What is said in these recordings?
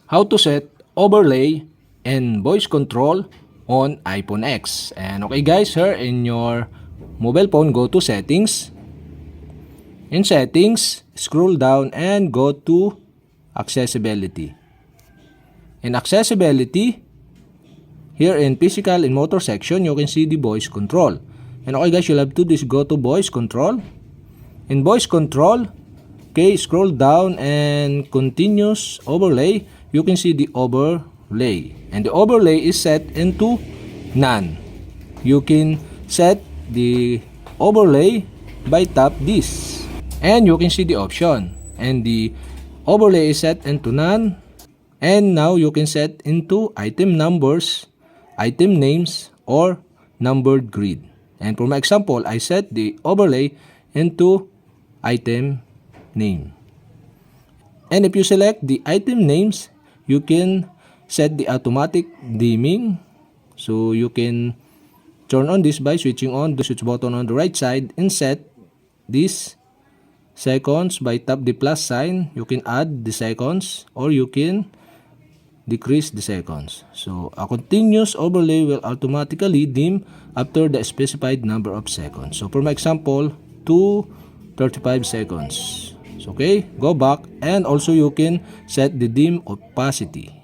how to set overlay and voice control on iPhone X. And okay guys, here in your mobile phone, go to settings. In settings, scroll down and go to accessibility. In accessibility, here in physical and motor section, you can see the voice control. And okay guys, you'll have to do is go to voice control. In voice control, okay, scroll down and continuous overlay. You can see the overlay. And the overlay is set into none. You can set the overlay by tap this. And you can see the option. And the overlay is set into none. And now you can set into item numbers, item names, or numbered grid. And for my example, I set the overlay into item name. And if you select the item names, you can set the automatic dimming. So you can turn on this by switching on the switch button on the right side and set this seconds by tap the plus sign. You can add the seconds or you can decrease the seconds. So a continuous overlay will automatically dim after the specified number of seconds. So for my example, 2:35 seconds. So okay, go back, and also you can set the dim opacity.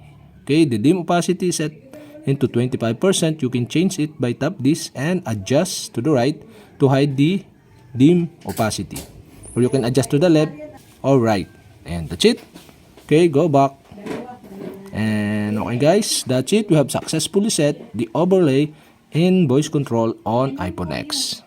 Okay, the dim opacity is set into 25%. You can change it by tap this and adjust to the right to hide the dim opacity. Or you can adjust to the left or right. And that's it. Okay, go back. And okay guys, that's it. We have successfully set the overlay in voice control on iPhone X.